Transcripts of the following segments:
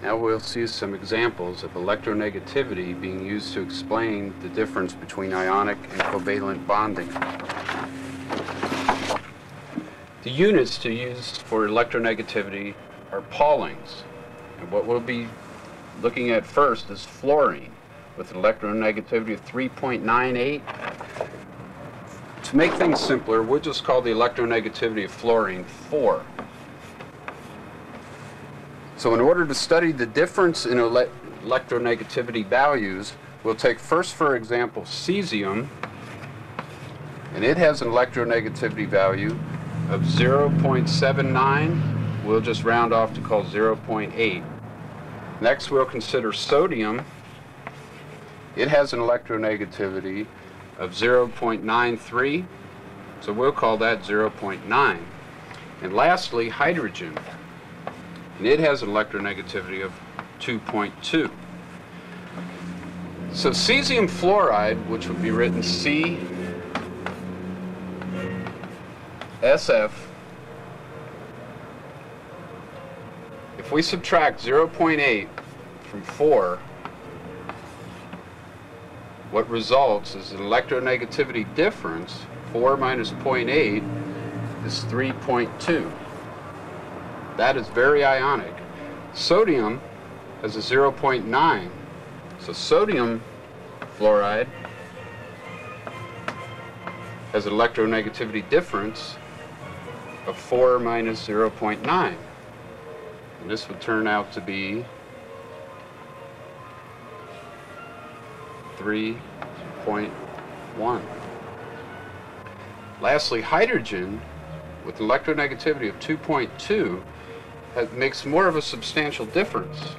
Now we'll see some examples of electronegativity being used to explain the difference between ionic and covalent bonding. The units to use for electronegativity are Paulings. And what we'll be looking at first is fluorine with an electronegativity of 3.98. To make things simpler, we'll just call the electronegativity of fluorine 4. So in order to study the difference in electronegativity values, we'll take first, for example, cesium, and it has an electronegativity value of 0.79. We'll just round off to call 0.8. Next, we'll consider sodium. It has an electronegativity of 0.93, so we'll call that 0.9. And lastly, hydrogen. And it has an electronegativity of 2.2. So cesium fluoride, which would be written CSF, if we subtract 0.8 from 4, what results is an electronegativity difference. 4 minus 0.8 is 3.2. That is very ionic. Sodium has a 0.9. So sodium fluoride has an electronegativity difference of 4 minus 0.9. And this would turn out to be 3.1. Lastly, hydrogen with electronegativity of 2.2 makes more of a substantial difference.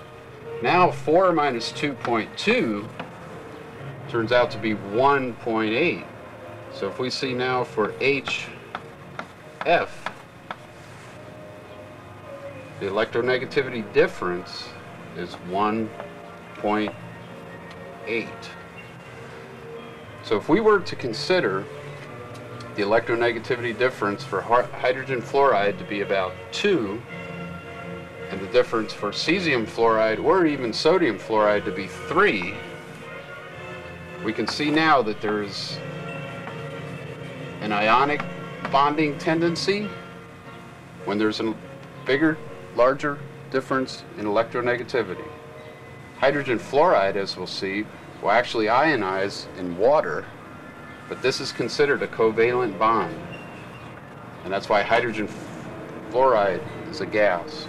Now 4 minus 2.2 turns out to be 1.8. So if we see now for HF, the electronegativity difference is 1.8. So if we were to consider the electronegativity difference for hydrogen fluoride to be about 2, and the difference for cesium fluoride or even sodium fluoride to be 3, we can see now that there's an ionic bonding tendency when there's a bigger, larger difference in electronegativity. Hydrogen fluoride, as we'll see, will actually ionize in water, but this is considered a covalent bond. And that's why hydrogen fluoride is a gas.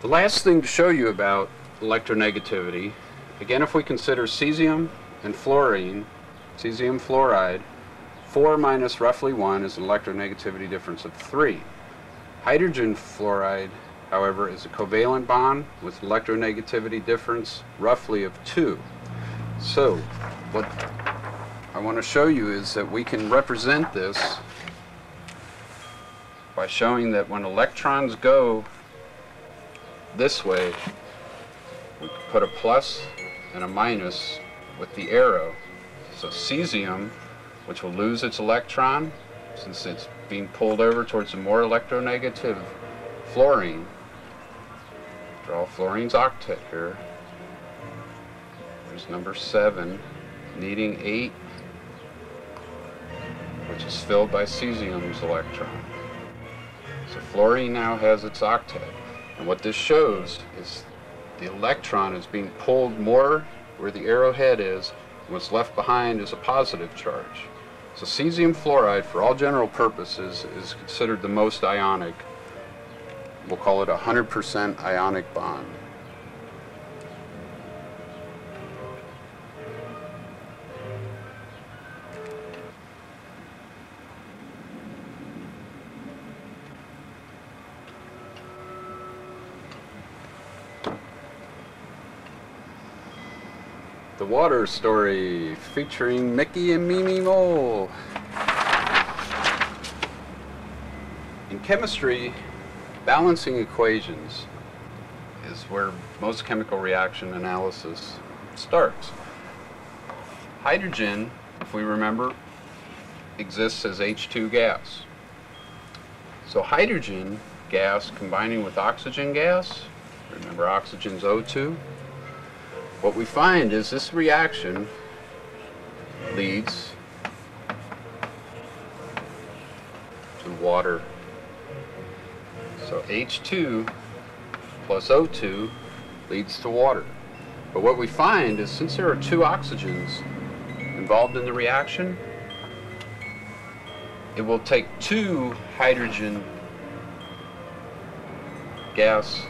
The last thing to show you about electronegativity, again, if we consider cesium and fluorine, cesium fluoride, 4 minus roughly 1 is an electronegativity difference of 3. Hydrogen fluoride, however, is a covalent bond with electronegativity difference roughly of 2. So what I want to show you is that we can represent this by showing that when electrons go this way, we put a plus and a minus with the arrow. So cesium, which will lose its electron since it's being pulled over towards the more electronegative fluorine. Draw fluorine's octet here. There's number 7, needing 8, which is filled by cesium's electron. So fluorine now has its octet. And what this shows is the electron is being pulled more where the arrowhead is, and what's left behind is a positive charge. So cesium fluoride, for all general purposes, is considered the most ionic. We'll call it a 100% ionic bond. The water story featuring Mickey and Mimi Mole. In chemistry, balancing equations is where most chemical reaction analysis starts. hydrogen, if we remember, exists as H2 gas. So hydrogen gas combining with oxygen gas, remember oxygen's O2, what we find is this reaction leads to water. So H2 plus O2 leads to water. But what we find is since there are two oxygens involved in the reaction, it will take two hydrogen gas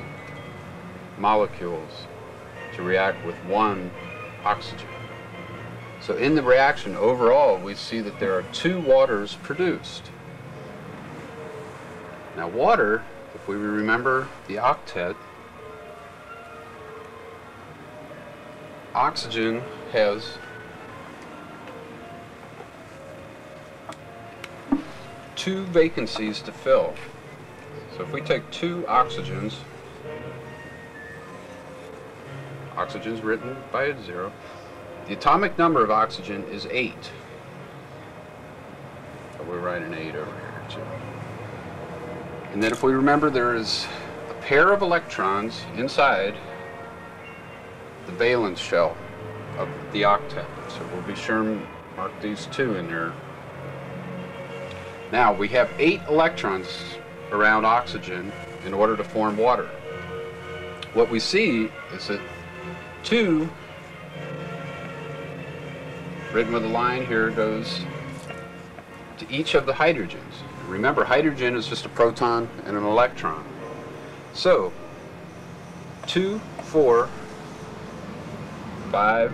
molecules to react with one oxygen. So in the reaction overall, we see that there are two waters produced. Now water, if we remember the octet, oxygen has two vacancies to fill. So if we take two oxygens, oxygen's written by 0, the atomic number of oxygen is 8. So we'll write an 8 over here too. And then if we remember, there is a pair of electrons inside the valence shell of the octet. So we'll be sure and mark these 2 in there. Now we have 8 electrons around oxygen in order to form water. What we see is that 2, written with a line here, goes to each of the hydrogens. Remember, hydrogen is just a proton and an electron. So 2, 4, 5,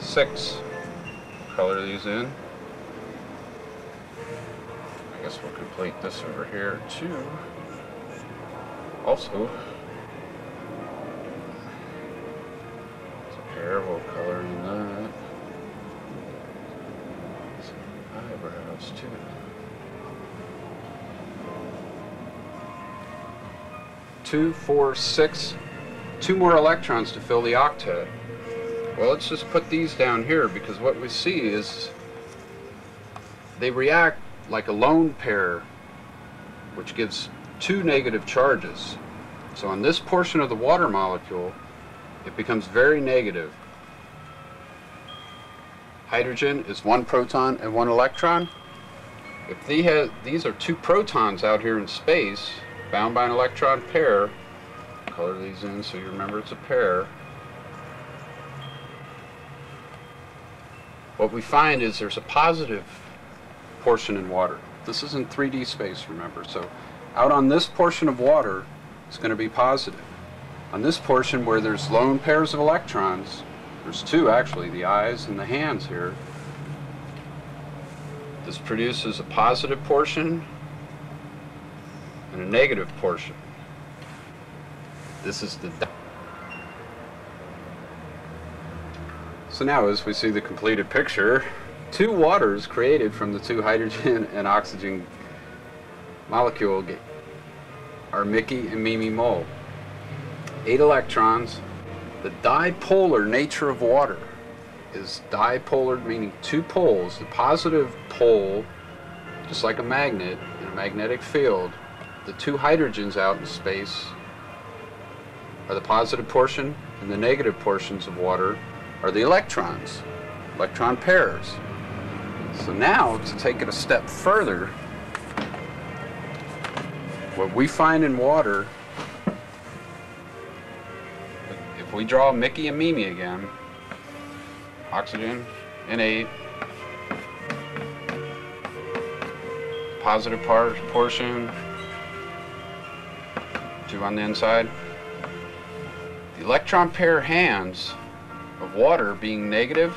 6, color these in. I guess we'll complete this over here too. Also, it's a pair, we'll color in that. Some eyebrows too. Two, 4, 6, 2 more electrons to fill the octet. Well, let's just put these down here because what we see is they react like a lone pair, which gives 2 negative charges. So on this portion of the water molecule, it becomes very negative. Hydrogen is 1 proton and 1 electron. If these are 2 protons out here in space, bound by an electron pair, color these in so you remember it's a pair. What we find is there's a positive portion in water. This is in 3D space, remember. So out on this portion of water, it's going to be positive. On this portion where there's lone pairs of electrons, there's 2 actually, the eyes and the hands here. This produces a positive portion and a negative portion. This is the So now as we see the completed picture, 2 waters created from the 2 hydrogen and oxygen molecule are Mickey and Mimi Mole. 8 electrons. The dipolar nature of water is dipolar, meaning 2 poles. The positive pole, just like a magnet in a magnetic field, the 2 hydrogens out in space are the positive portion, and the negative portions of water are the electrons, electron pairs. So now, to take it a step further, what we find in water, if we draw Mickey and Mimi again, oxygen and 8, positive portion, 2 on the inside. The electron pair hands of water being negative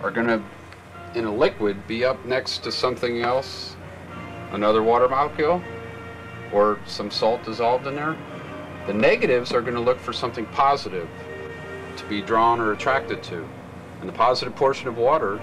are going to, in a liquid, be up next to something else, another water molecule, or some salt dissolved in there. The negatives are going to look for something positive to be drawn or attracted to. And the positive portion of water